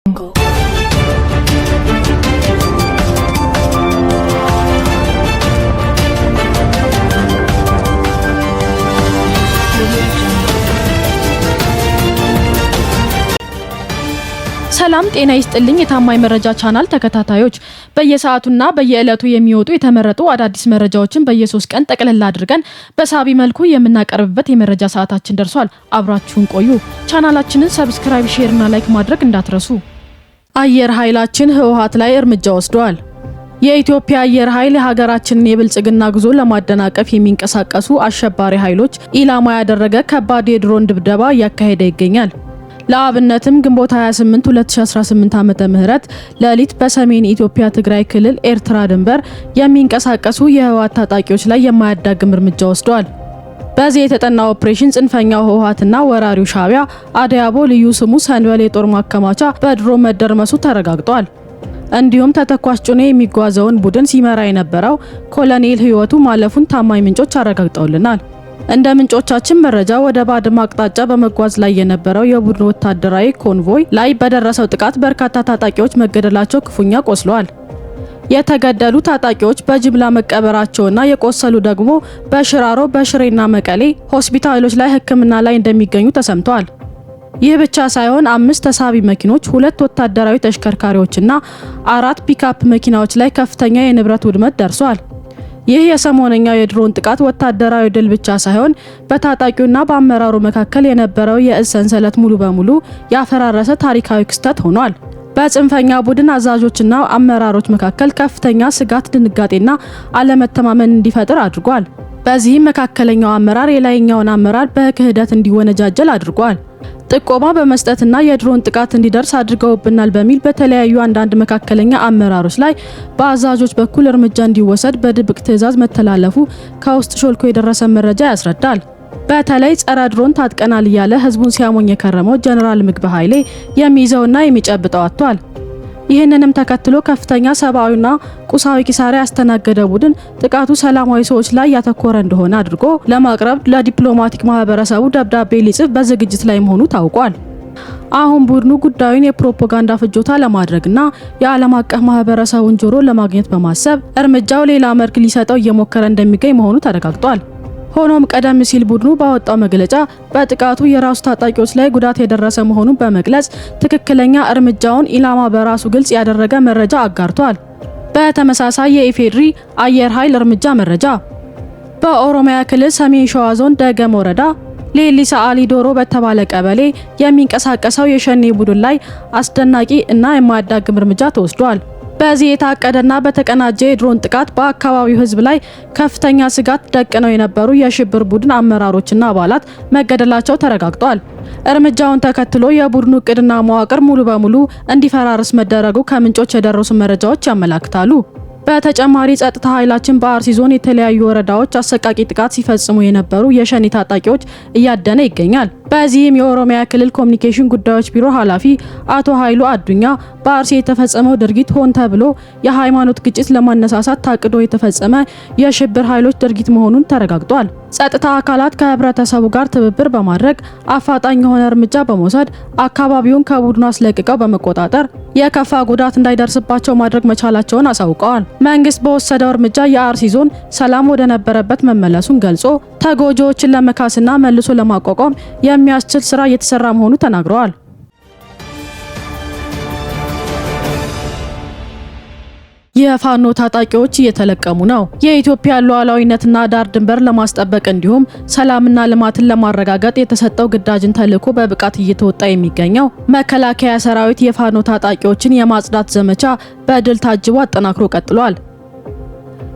Jungle. ሰላም ጤና ይስጥልኝ የታማኝ መረጃ ቻናል ተከታታዮች በየሰዓቱና በየዕለቱ የሚወጡ የተመረጡ አዳዲስ መረጃዎችን በየ3 ቀን ጠቅለል አድርገን በሳቢ መልኩ የምናቀርብበት የመረጃ ሰዓታችን ደርሷል። አብራችሁን ቆዩ። ቻናላችንን ሰብስክራይብ፣ ሼር እና ላይክ ማድረግ እንዳትረሱ። አየር ኃይላችን ህወሓት ላይ እርምጃ ወስዷል። የኢትዮጵያ አየር ኃይል የሀገራችንን የብልጽግና ጉዞ ለማደናቀፍ የሚንቀሳቀሱ አሸባሪ ኃይሎች ኢላማ ያደረገ ከባድ የድሮን ድብደባ እያካሄደ ይገኛል። ለአብነትም ግንቦት 28 2018 ዓመተ ምህረት ሌሊት በሰሜን ኢትዮጵያ ትግራይ ክልል ኤርትራ ድንበር የሚንቀሳቀሱ የህወሓት ታጣቂዎች ላይ የማያዳግም እርምጃ ወስደዋል። በዚህ የተጠና ኦፕሬሽን ጽንፈኛው ህወሓትና ወራሪው ሻዕቢያ አደያቦ ልዩ ስሙ ሰንበል የጦር ማከማቻ በድሮን መደርመሱ ተረጋግጧል። እንዲሁም ተተኳሽ ጭኖ የሚጓዘውን ቡድን ሲመራ የነበረው ኮሎኔል ህይወቱ ማለፉን ታማኝ ምንጮች አረጋግጠውልናል። እንደ ምንጮቻችን መረጃ ወደ ባድመ አቅጣጫ በመጓዝ ላይ የነበረው የቡድን ወታደራዊ ኮንቮይ ላይ በደረሰው ጥቃት በርካታ ታጣቂዎች መገደላቸው፣ ክፉኛ ቆስለዋል። የተገደሉ ታጣቂዎች በጅምላ መቀበራቸውና የቆሰሉ ደግሞ በሽራሮ በሽሬና መቀሌ ሆስፒታሎች ላይ ሕክምና ላይ እንደሚገኙ ተሰምቷል። ይህ ብቻ ሳይሆን 5 ተሳቢ መኪኖች፣ 2 ወታደራዊ ተሽከርካሪዎችና 4 ፒክአፕ መኪናዎች ላይ ከፍተኛ የንብረት ውድመት ደርሷል። ይህ የሰሞነኛው የድሮን ጥቃት ወታደራዊ ድል ብቻ ሳይሆን በታጣቂውና በአመራሩ መካከል የነበረው የእዝ ሰንሰለት ሙሉ በሙሉ ያፈራረሰ ታሪካዊ ክስተት ሆኗል። በጽንፈኛ ቡድን አዛዦችና አመራሮች መካከል ከፍተኛ ስጋት፣ ድንጋጤና አለመተማመን እንዲፈጠር አድርጓል። በዚህም መካከለኛው አመራር የላይኛውን አመራር በክህደት እንዲወነጃጀል አድርጓል። ጥቆማ በመስጠትና የድሮን ጥቃት እንዲደርስ አድርገውብናል በሚል በተለያዩ አንዳንድ መካከለኛ አመራሮች ላይ በአዛዦች በኩል እርምጃ እንዲወሰድ በድብቅ ትዕዛዝ መተላለፉ ከውስጥ ሾልኮ የደረሰ መረጃ ያስረዳል። በተለይ ጸረ ድሮን ታጥቀናል እያለ ህዝቡን ሲያሞኝ የከረመው ጀነራል ምግበ ኃይሌ የሚይዘውና የሚጨብጠው አጥቷል። ይህንንም ተከትሎ ከፍተኛ ሰብአዊና ቁሳዊ ኪሳራ ያስተናገደ ቡድን ጥቃቱ ሰላማዊ ሰዎች ላይ ያተኮረ እንደሆነ አድርጎ ለማቅረብ ለዲፕሎማቲክ ማህበረሰቡ ደብዳቤ ሊጽፍ በዝግጅት ላይ መሆኑ ታውቋል። አሁን ቡድኑ ጉዳዩን የፕሮፓጋንዳ ፍጆታ ለማድረግና የዓለም አቀፍ ማህበረሰቡን ጆሮ ለማግኘት በማሰብ እርምጃው ሌላ መልክ ሊሰጠው እየሞከረ እንደሚገኝ መሆኑ ተረጋግጧል። ሆኖም ቀደም ሲል ቡድኑ ባወጣው መግለጫ በጥቃቱ የራሱ ታጣቂዎች ላይ ጉዳት የደረሰ መሆኑን በመግለጽ ትክክለኛ እርምጃውን ኢላማ በራሱ ግልጽ ያደረገ መረጃ አጋርቷል። በተመሳሳይ የኢፌድሪ አየር ኃይል እርምጃ መረጃ በኦሮሚያ ክልል ሰሜን ሸዋ ዞን ደገም ወረዳ ሌሊሳ አሊ ዶሮ በተባለ ቀበሌ የሚንቀሳቀሰው የሸኔ ቡድን ላይ አስደናቂ እና የማያዳግም እርምጃ ተወስዷል። በዚህ የታቀደና በተቀናጀ የድሮን ጥቃት በአካባቢው ህዝብ ላይ ከፍተኛ ስጋት ደቅነው የነበሩ የሽብር ቡድን አመራሮችና አባላት መገደላቸው ተረጋግጧል። እርምጃውን ተከትሎ የቡድኑ እቅድና መዋቅር ሙሉ በሙሉ እንዲፈራርስ መደረጉ ከምንጮች የደረሱ መረጃዎች ያመላክታሉ። በተጨማሪ ጸጥታ ኃይላችን በአርሲ ዞን የተለያዩ ወረዳዎች አሰቃቂ ጥቃት ሲፈጽሙ የነበሩ የሸኔ ታጣቂዎች እያደነ ይገኛል። በዚህም የኦሮሚያ ክልል ኮሚኒኬሽን ጉዳዮች ቢሮ ኃላፊ አቶ ኃይሉ አዱኛ በአርሲ የተፈጸመው ድርጊት ሆን ተብሎ የሃይማኖት ግጭት ለማነሳሳት ታቅዶ የተፈጸመ የሽብር ኃይሎች ድርጊት መሆኑን ተረጋግጧል። ጸጥታ አካላት ከህብረተሰቡ ጋር ትብብር በማድረግ አፋጣኝ የሆነ እርምጃ በመውሰድ አካባቢውን ከቡድኑ አስለቅቀው በመቆጣጠር የከፋ ጉዳት እንዳይደርስባቸው ማድረግ መቻላቸውን አሳውቀዋል። መንግስት በወሰደው እርምጃ የአርሲ ዞን ሰላም ወደ ነበረበት መመለሱን ገልጾ ተጎጂዎችን ለመካስና መልሶ ለማቋቋም የሚያስችል ስራ እየተሰራ መሆኑ ተናግረዋል። የፋኖ ታጣቂዎች እየተለቀሙ ነው። የኢትዮጵያ ሉዓላዊነትና ዳር ድንበር ለማስጠበቅ እንዲሁም ሰላምና ልማትን ለማረጋገጥ የተሰጠው ግዳጅን ተልዕኮ በብቃት እየተወጣ የሚገኘው መከላከያ ሰራዊት የፋኖ ታጣቂዎችን የማጽዳት ዘመቻ በድል ታጅቦ አጠናክሮ ቀጥሏል።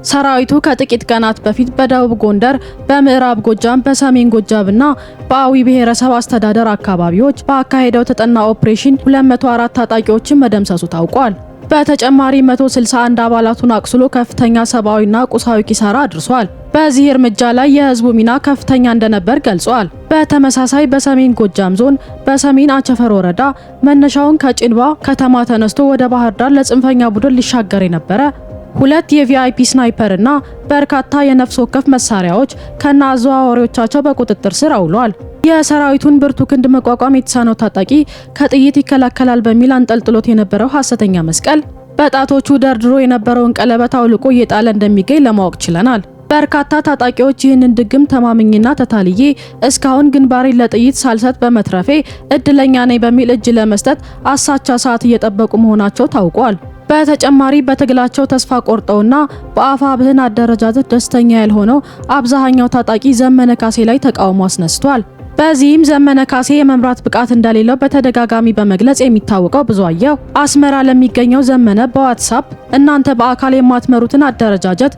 ሰራዊቱ ከጥቂት ቀናት በፊት በደቡብ ጎንደር፣ በምዕራብ ጎጃም፣ በሰሜን ጎጃምና በአዊ ብሔረሰብ አስተዳደር አካባቢዎች በአካሄደው ተጠና ኦፕሬሽን 204 ታጣቂዎችን መደምሰሱ ታውቋል። በተጨማሪ 161 አባላቱን አቁስሎ ከፍተኛ ሰብአዊና ቁሳዊ ኪሳራ አድርሷል። በዚህ እርምጃ ላይ የህዝቡ ሚና ከፍተኛ እንደነበር ገልጿል። በተመሳሳይ በሰሜን ጎጃም ዞን በሰሜን አቸፈር ወረዳ መነሻውን ከጭንባ ከተማ ተነስቶ ወደ ባህር ዳር ለጽንፈኛ ቡድን ሊሻገር የነበረ 2 የቪአይፒ ስናይፐር እና በርካታ የነፍስ ወከፍ መሳሪያዎች ከነ አዘዋዋሪዎቻቸው በቁጥጥር ስር አውሏል። የሰራዊቱን ብርቱ ክንድ መቋቋም የተሳነው ታጣቂ ከጥይት ይከላከላል በሚል አንጠልጥሎት የነበረው ሐሰተኛ መስቀል በጣቶቹ ደርድሮ የነበረውን ቀለበት አውልቆ እየጣለ እንደሚገኝ ለማወቅ ችለናል። በርካታ ታጣቂዎች ይህንን ድግም ተማምኝና ተታልዬ እስካሁን ግንባሬን ለጥይት ሳልሰጥ በመትረፌ እድለኛ ነኝ በሚል እጅ ለመስጠት አሳቻ ሰዓት እየጠበቁ መሆናቸው ታውቋል። በተጨማሪ በትግላቸው ተስፋ ቆርጠውና በአፋብኃን አደረጃጀት ደስተኛ ያልሆነው አብዛኛው ታጣቂ ዘመነ ካሴ ላይ ተቃውሞ አስነስቷል። በዚህም ዘመነ ካሴ የመምራት ብቃት እንደሌለው በተደጋጋሚ በመግለጽ የሚታወቀው ብዙአየሁ አስመራ ለሚገኘው ዘመነ በዋትስአፕ እናንተ በአካል የማትመሩትን አደረጃጀት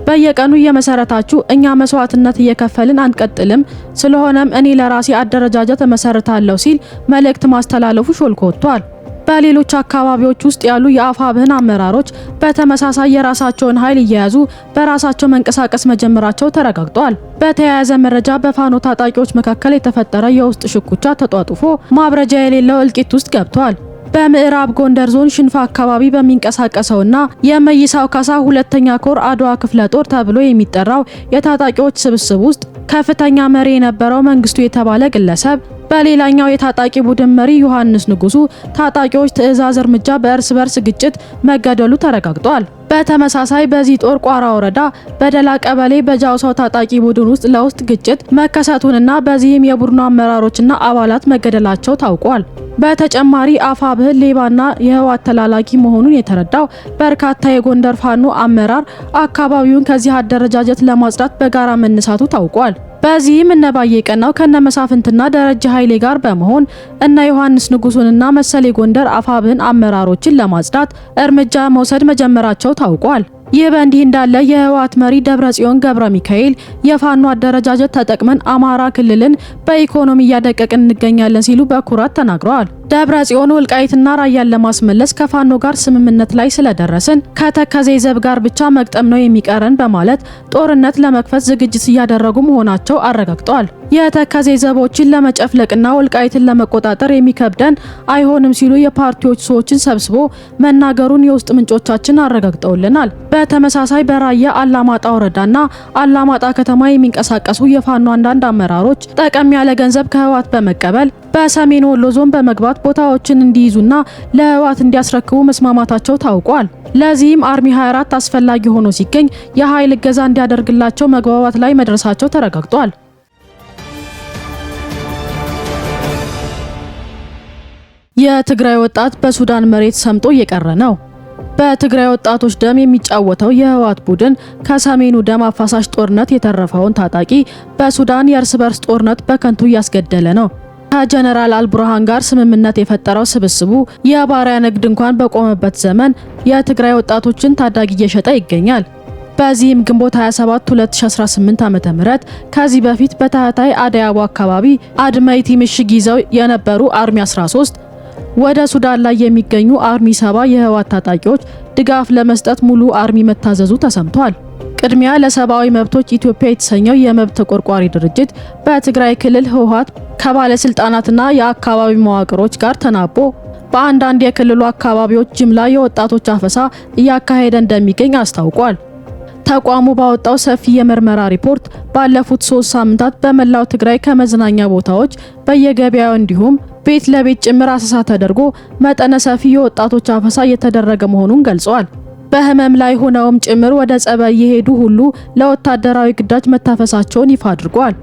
በየቀኑ እየመሰረታችሁ እኛ መስዋዕትነት እየከፈልን አንቀጥልም፣ ስለሆነም እኔ ለራሴ አደረጃጀት እመሰርታለሁ ሲል መልእክት ማስተላለፉ ሾልኮ ወጥቷል። በሌሎች አካባቢዎች ውስጥ ያሉ የአፋብኃን አመራሮች በተመሳሳይ የራሳቸውን ኃይል እየያዙ በራሳቸው መንቀሳቀስ መጀመራቸው ተረጋግጧል። በተያያዘ መረጃ በፋኖ ታጣቂዎች መካከል የተፈጠረ የውስጥ ሽኩቻ ተጧጡፎ ማብረጃ የሌለው እልቂት ውስጥ ገብቷል። በምዕራብ ጎንደር ዞን ሽንፋ አካባቢ በሚንቀሳቀሰውና የመይሳው ካሳ 2ኛ ኮር አድዋ ክፍለ ጦር ተብሎ የሚጠራው የታጣቂዎች ስብስብ ውስጥ ከፍተኛ መሪ የነበረው መንግስቱ የተባለ ግለሰብ በሌላኛው የታጣቂ ቡድን መሪ ዮሐንስ ንጉሱ ታጣቂዎች ትዕዛዝ እርምጃ በእርስ በርስ ግጭት መገደሉ ተረጋግጧል። በተመሳሳይ በዚህ ጦር ቋራ ወረዳ በደላ ቀበሌ በጃውሳው ታጣቂ ቡድን ውስጥ ለውስጥ ግጭት መከሰቱንና በዚህም የቡድኑ አመራሮችና አባላት መገደላቸው ታውቋል። በተጨማሪ አፋብኃን ሌባና የህወሓት ተላላኪ መሆኑን የተረዳው በርካታ የጎንደር ፋኖ አመራር አካባቢውን ከዚህ አደረጃጀት ለማጽዳት በጋራ መነሳቱ ታውቋል። በዚህም እነ ባየቀናው ከነመሳፍንትና ደረጃ ኃይሌ ጋር በመሆን እነ ዮሐንስ ንጉሱንና መሰል የጎንደር አፋብኃን አመራሮችን ለማጽዳት እርምጃ መውሰድ መጀመራቸው ታውቋል። ይህ በእንዲህ እንዳለ የህወሓት መሪ ደብረጽዮን ገብረ ሚካኤል የፋኖ አደረጃጀት ተጠቅመን አማራ ክልልን በኢኮኖሚ እያደቀቅን እንገኛለን ሲሉ በኩራት ተናግረዋል። ደብረጽዮን ወልቃይትና ራያን ለማስመለስ ከፋኖ ጋር ስምምነት ላይ ስለደረስን ከተከዜ ዘብ ጋር ብቻ መግጠም ነው የሚቀረን በማለት ጦርነት ለመክፈት ዝግጅት እያደረጉ መሆናቸው አረጋግጠዋል። የተከዜ ዘቦችን ለመጨፍለቅና ወልቃይትን ለመቆጣጠር የሚከብደን አይሆንም ሲሉ የፓርቲዎች ሰዎችን ሰብስቦ መናገሩን የውስጥ ምንጮቻችን አረጋግጠውልናል። በተመሳሳይ በራያ አላማጣ ወረዳና አላማጣ ከተማ የሚንቀሳቀሱ የፋኖ አንዳንድ አመራሮች ጠቀም ያለ ገንዘብ ከህወሓት በመቀበል በሰሜን ወሎ ዞን በመግባት ቦታዎችን እንዲይዙና ለህወሓት እንዲያስረክቡ መስማማታቸው ታውቋል። ለዚህም አርሚ 24 አስፈላጊ ሆኖ ሲገኝ የኃይል እገዛ እንዲያደርግላቸው መግባባት ላይ መድረሳቸው ተረጋግጧል። የትግራይ ወጣት በሱዳን መሬት ሰምጦ እየቀረ ነው። በትግራይ ወጣቶች ደም የሚጫወተው የህወሓት ቡድን ከሰሜኑ ደም አፋሳሽ ጦርነት የተረፈውን ታጣቂ በሱዳን የእርስ በርስ ጦርነት በከንቱ እያስገደለ ነው። ከጀነራል አልቡርሃን ጋር ስምምነት የፈጠረው ስብስቡ የባሪያ ንግድ እንኳን በቆመበት ዘመን የትግራይ ወጣቶችን ታዳጊ እየሸጠ ይገኛል። በዚህም ግንቦት 27 2018 ዓ.ም ከዚህ በፊት በታህታይ አደያቦ አካባቢ አድመይቲ ምሽግ ይዘው የነበሩ አርሚ 13 ወደ ሱዳን ላይ የሚገኙ አርሚ 7 የህወሓት ታጣቂዎች ድጋፍ ለመስጠት ሙሉ አርሚ መታዘዙ ተሰምቷል። ቅድሚያ ለሰብአዊ መብቶች ኢትዮጵያ የተሰኘው የመብት ተቆርቋሪ ድርጅት በትግራይ ክልል ህወሓት ከባለስልጣናትና የአካባቢ መዋቅሮች ጋር ተናቦ በአንዳንድ የክልሉ አካባቢዎች ጅምላ የወጣቶች አፈሳ እያካሄደ እንደሚገኝ አስታውቋል። ተቋሙ ባወጣው ሰፊ የምርመራ ሪፖርት ባለፉት 3 ሳምንታት በመላው ትግራይ ከመዝናኛ ቦታዎች በየገበያው እንዲሁም ቤት ለቤት ጭምር አሰሳ ተደርጎ መጠነ ሰፊ የወጣቶች አፈሳ እየተደረገ መሆኑን ገልጿል። በህመም ላይ ሆነውም ጭምር ወደ ጸበል የሄዱ ሁሉ ለወታደራዊ ግዳጅ መታፈሳቸውን ይፋ አድርጓል።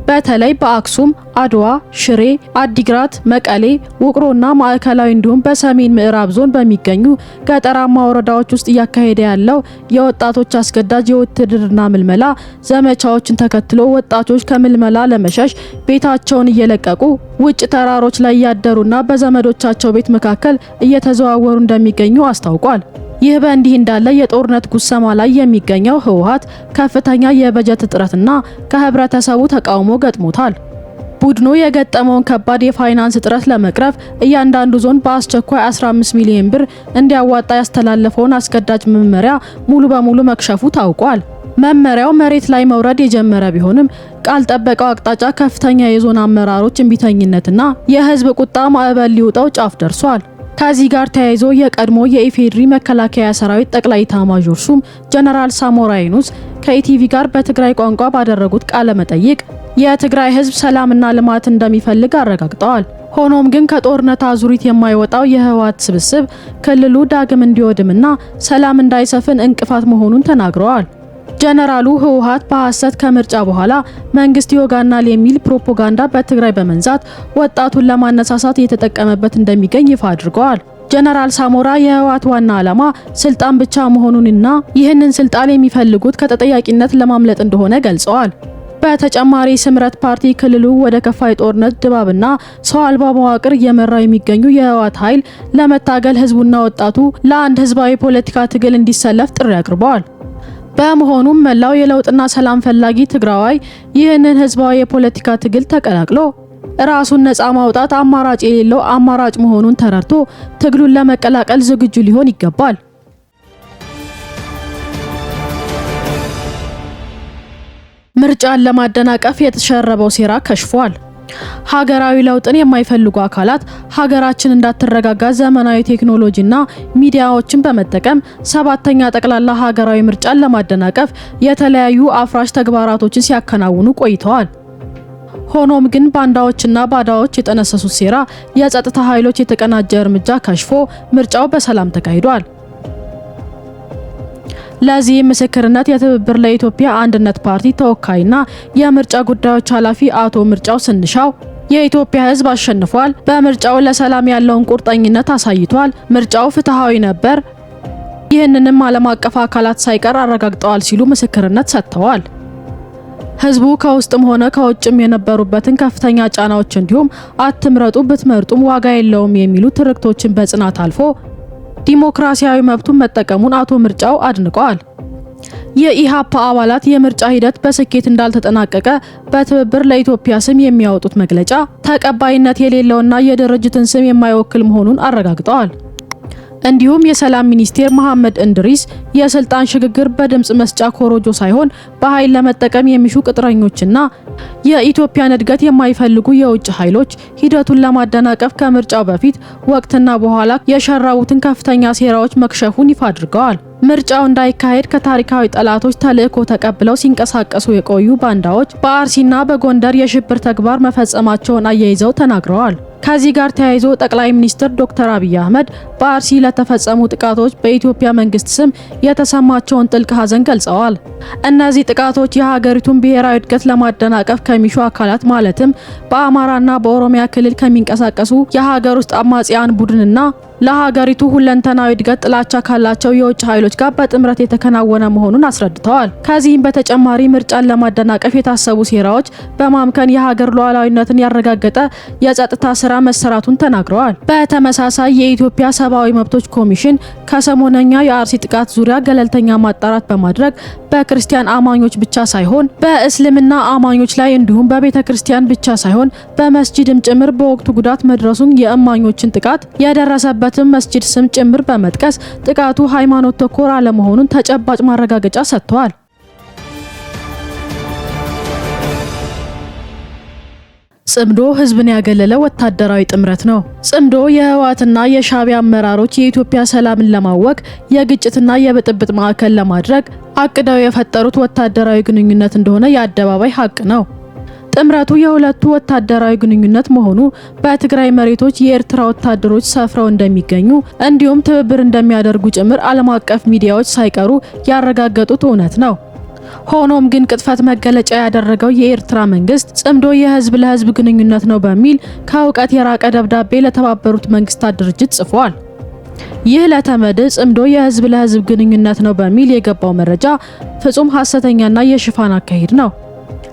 በተለይ በአክሱም፣ አድዋ፣ ሽሬ፣ አዲግራት፣ መቀሌ፣ ውቅሮና ማዕከላዊ እንዲሁም በሰሜን ምዕራብ ዞን በሚገኙ ገጠራማ ወረዳዎች ውስጥ እያካሄደ ያለው የወጣቶች አስገዳጅ የውትድርና ምልመላ ዘመቻዎችን ተከትሎ ወጣቶች ከምልመላ ለመሸሽ ቤታቸውን እየለቀቁ ውጭ ተራሮች ላይ እያደሩና በዘመዶቻቸው ቤት መካከል እየተዘዋወሩ እንደሚገኙ አስታውቋል። ይህ በእንዲህ እንዳለ የጦርነት ጉሰማ ላይ የሚገኘው ህወሓት ከፍተኛ የበጀት እጥረትና ከህብረተሰቡ ተቃውሞ ገጥሞታል። ቡድኑ የገጠመውን ከባድ የፋይናንስ እጥረት ለመቅረፍ እያንዳንዱ ዞን በአስቸኳይ 15 ሚሊዮን ብር እንዲያዋጣ ያስተላለፈውን አስገዳጅ መመሪያ ሙሉ በሙሉ መክሸፉ ታውቋል። መመሪያው መሬት ላይ መውረድ የጀመረ ቢሆንም ቃል ጠበቀው አቅጣጫ ከፍተኛ የዞን አመራሮች እምቢተኝነትና የህዝብ ቁጣ ማዕበል ሊውጠው ጫፍ ደርሷል። ከዚህ ጋር ተያይዞ የቀድሞ የኢፌዴሪ መከላከያ ሰራዊት ጠቅላይ ኤታማዦር ሹም ጀነራል ሳሞራ የኑስ ከኢቲቪ ጋር በትግራይ ቋንቋ ባደረጉት ቃለ መጠይቅ የትግራይ ህዝብ ሰላምና ልማት እንደሚፈልግ አረጋግጠዋል። ሆኖም ግን ከጦርነት አዙሪት የማይወጣው የህወሓት ስብስብ ክልሉ ዳግም እንዲወድምና ሰላም እንዳይሰፍን እንቅፋት መሆኑን ተናግረዋል። ጀነራሉ ህወሓት በሐሰት ከምርጫ በኋላ መንግስት ይወጋናል የሚል ፕሮፓጋንዳ በትግራይ በመንዛት ወጣቱን ለማነሳሳት እየተጠቀመበት እንደሚገኝ ይፋ አድርገዋል። ጀነራል ሳሞራ የህወሓት ዋና ዓላማ ስልጣን ብቻ መሆኑንና ይህንን ስልጣን የሚፈልጉት ከተጠያቂነት ለማምለጥ እንደሆነ ገልጸዋል። በተጨማሪ ስምረት ፓርቲ ክልሉ ወደ ከፋ የጦርነት ድባብና ሰው አልባ መዋቅር እየመራ የሚገኙ የህወሓት ኃይል ለመታገል ህዝቡና ወጣቱ ለአንድ ህዝባዊ ፖለቲካ ትግል እንዲሰለፍ ጥሪ አቅርበዋል። በመሆኑም መላው የለውጥና ሰላም ፈላጊ ትግራዋይ ይህንን ህዝባዊ የፖለቲካ ትግል ተቀላቅሎ ራሱን ነፃ ማውጣት አማራጭ የሌለው አማራጭ መሆኑን ተረድቶ ትግሉን ለመቀላቀል ዝግጁ ሊሆን ይገባል። ምርጫን ለማደናቀፍ የተሸረበው ሴራ ከሽፏል። ሀገራዊ ለውጥን የማይፈልጉ አካላት ሀገራችን እንዳትረጋጋ ዘመናዊ ቴክኖሎጂና ሚዲያዎችን በመጠቀም ሰባተኛ ጠቅላላ ሀገራዊ ምርጫን ለማደናቀፍ የተለያዩ አፍራሽ ተግባራቶችን ሲያከናውኑ ቆይተዋል። ሆኖም ግን ባንዳዎችና ባዳዎች የጠነሰሱት ሴራ የጸጥታ ኃይሎች የተቀናጀ እርምጃ ከሽፎ ምርጫው በሰላም ተካሂዷል። ለዚህ ምስክርነት የትብብር ለኢትዮጵያ አንድነት ፓርቲ ተወካይና የምርጫ ጉዳዮች ኃላፊ አቶ ምርጫው ስንሻው የኢትዮጵያ ሕዝብ አሸንፏል፣ በምርጫው ለሰላም ያለውን ቁርጠኝነት አሳይቷል፣ ምርጫው ፍትሃዊ ነበር፣ ይህንንም ዓለም አቀፍ አካላት ሳይቀር አረጋግጠዋል ሲሉ ምስክርነት ሰጥተዋል። ህዝቡ ከውስጥም ሆነ ከውጭም የነበሩበትን ከፍተኛ ጫናዎች እንዲሁም አትምረጡ ብትመርጡም ዋጋ የለውም የሚሉ ትርክቶችን በጽናት አልፎ ዲሞክራሲያዊ መብቱን መጠቀሙን አቶ ምርጫው አድንቀዋል። የኢሃፓ አባላት የምርጫ ሂደት በስኬት እንዳልተጠናቀቀ በትብብር ለኢትዮጵያ ስም የሚያወጡት መግለጫ ተቀባይነት የሌለውና የድርጅትን ስም የማይወክል መሆኑን አረጋግጠዋል። እንዲሁም የሰላም ሚኒስቴር መሐመድ እንድሪስ የስልጣን ሽግግር በድምጽ መስጫ ኮሮጆ ሳይሆን በኃይል ለመጠቀም የሚሹ ቅጥረኞችና የኢትዮጵያን እድገት የማይፈልጉ የውጭ ኃይሎች ሂደቱን ለማደናቀፍ ከምርጫው በፊት ወቅትና በኋላ የሸረቡትን ከፍተኛ ሴራዎች መክሸፉን ይፋ አድርገዋል። ምርጫው እንዳይካሄድ ከታሪካዊ ጠላቶች ተልዕኮ ተቀብለው ሲንቀሳቀሱ የቆዩ ባንዳዎች በአርሲና በጎንደር የሽብር ተግባር መፈጸማቸውን አያይዘው ተናግረዋል። ከዚህ ጋር ተያይዞ ጠቅላይ ሚኒስትር ዶክተር አብይ አህመድ በአርሲ ለተፈጸሙ ጥቃቶች በኢትዮጵያ መንግስት ስም የተሰማቸውን ጥልቅ ሐዘን ገልጸዋል። እነዚህ ጥቃቶች የሀገሪቱን ብሔራዊ እድገት ለማደናቀፍ ከሚሹ አካላት ማለትም በአማራና በኦሮሚያ ክልል ከሚንቀሳቀሱ የሀገር ውስጥ አማጽያን ቡድንና ለሀገሪቱ ሁለንተናዊ እድገት ጥላቻ ካላቸው የውጭ ኃይሎች ጋር በጥምረት የተከናወነ መሆኑን አስረድተዋል። ከዚህም በተጨማሪ ምርጫን ለማደናቀፍ የታሰቡ ሴራዎች በማምከን የሀገር ሉዓላዊነትን ያረጋገጠ የጸጥታ ስራ መሰራቱን ተናግረዋል። በተመሳሳይ የኢትዮጵያ ሰብአዊ መብቶች ኮሚሽን ከሰሞነኛ የአርሲ ጥቃት ዙሪያ ገለልተኛ ማጣራት በማድረግ በክርስቲያን አማኞች ብቻ ሳይሆን በእስልምና አማኞች ላይ እንዲሁም በቤተ ክርስቲያን ብቻ ሳይሆን በመስጂድም ጭምር በወቅቱ ጉዳት መድረሱን የእማኞችን ጥቃት የደረሰበት መስጂድ ስም ጭምር በመጥቀስ ጥቃቱ ሃይማኖት ተኮር አለመሆኑን ተጨባጭ ማረጋገጫ ሰጥተዋል። ጽምዶ ህዝብን ያገለለ ወታደራዊ ጥምረት ነው። ጽምዶ የህወሓትና የሻዕቢያ አመራሮች የኢትዮጵያ ሰላምን ለማወክ የግጭትና የብጥብጥ ማዕከል ለማድረግ አቅደው የፈጠሩት ወታደራዊ ግንኙነት እንደሆነ የአደባባይ ሀቅ ነው። ጥምረቱ የሁለቱ ወታደራዊ ግንኙነት መሆኑ በትግራይ መሬቶች የኤርትራ ወታደሮች ሰፍረው እንደሚገኙ እንዲሁም ትብብር እንደሚያደርጉ ጭምር ዓለም አቀፍ ሚዲያዎች ሳይቀሩ ያረጋገጡት እውነት ነው። ሆኖም ግን ቅጥፈት መገለጫ ያደረገው የኤርትራ መንግስት ጽምዶ የህዝብ ለህዝብ ግንኙነት ነው በሚል ከእውቀት የራቀ ደብዳቤ ለተባበሩት መንግስታት ድርጅት ጽፏል። ይህ ለተመድ ጽምዶ የህዝብ ለህዝብ ግንኙነት ነው በሚል የገባው መረጃ ፍጹም ሐሰተኛና የሽፋን አካሄድ ነው።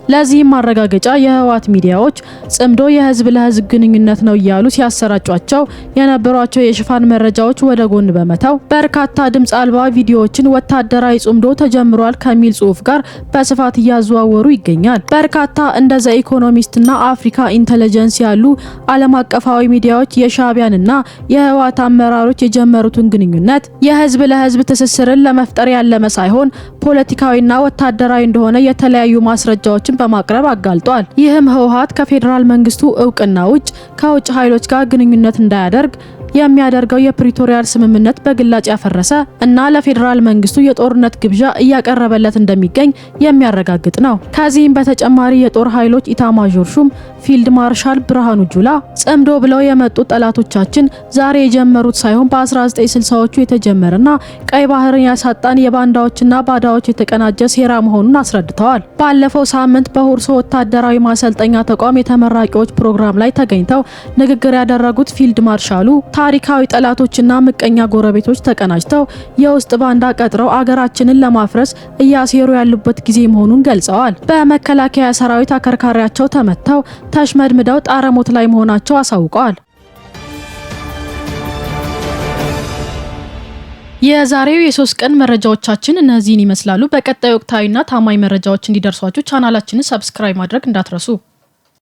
ለዚህም ማረጋገጫ የህወሓት ሚዲያዎች ጽምዶ የህዝብ ለህዝብ ግንኙነት ነው እያሉ ሲያሰራጯቸው የነበሯቸው የሽፋን መረጃዎች ወደ ጎን በመተው በርካታ ድምጽ አልባ ቪዲዮዎችን ወታደራዊ ጽምዶ ተጀምሯል ከሚል ጽሑፍ ጋር በስፋት እያዘዋወሩ ይገኛል። በርካታ እንደ ዘ ኢኮኖሚስትና አፍሪካ ኢንተለጀንስ ያሉ ዓለም አቀፋዊ ሚዲያዎች የሻዕቢያንና የህወሓት አመራሮች የጀመሩትን ግንኙነት የህዝብ ለህዝብ ትስስርን ለመፍጠር ያለመ ሳይሆን ፖለቲካዊና ወታደራዊ እንደሆነ የተለያዩ ማስረጃዎችን በማቅረብ አጋልጧል። ይህም ህወሓት ከፌዴራል መንግስቱ እውቅና ውጭ ከውጭ ኃይሎች ጋር ግንኙነት እንዳያደርግ የሚያደርገው የፕሪቶሪያል ስምምነት በግላጭ ያፈረሰ እና ለፌዴራል መንግስቱ የጦርነት ግብዣ እያቀረበለት እንደሚገኝ የሚያረጋግጥ ነው። ከዚህም በተጨማሪ የጦር ኃይሎች ኢታማዦር ሹም ፊልድ ማርሻል ብርሃኑ ጁላ ጽምዶ ብለው የመጡት ጠላቶቻችን ዛሬ የጀመሩት ሳይሆን በ1960ዎቹ የተጀመረና ቀይ ባህርን ያሳጣን የባንዳዎችና ባዳዎች የተቀናጀ ሴራ መሆኑን አስረድተዋል። ባለፈው ሳምንት በሁርሶ ወታደራዊ ማሰልጠኛ ተቋም የተመራቂዎች ፕሮግራም ላይ ተገኝተው ንግግር ያደረጉት ፊልድ ማርሻሉ ታሪካዊ ጠላቶችና ምቀኛ ጎረቤቶች ተቀናጅተው የውስጥ ባንዳ ቀጥረው አገራችንን ለማፍረስ እያሴሩ ያሉበት ጊዜ መሆኑን ገልጸዋል። በመከላከያ ሰራዊት አከርካሪያቸው ተመተው ተሽመድምደው ጣረሞት ላይ መሆናቸው አሳውቀዋል። የዛሬው የ3 ቀን መረጃዎቻችን እነዚህን ይመስላሉ። በቀጣይ ወቅታዊና ታማኝ መረጃዎች እንዲደርሷችሁ ቻናላችንን ሰብስክራይብ ማድረግ እንዳትረሱ።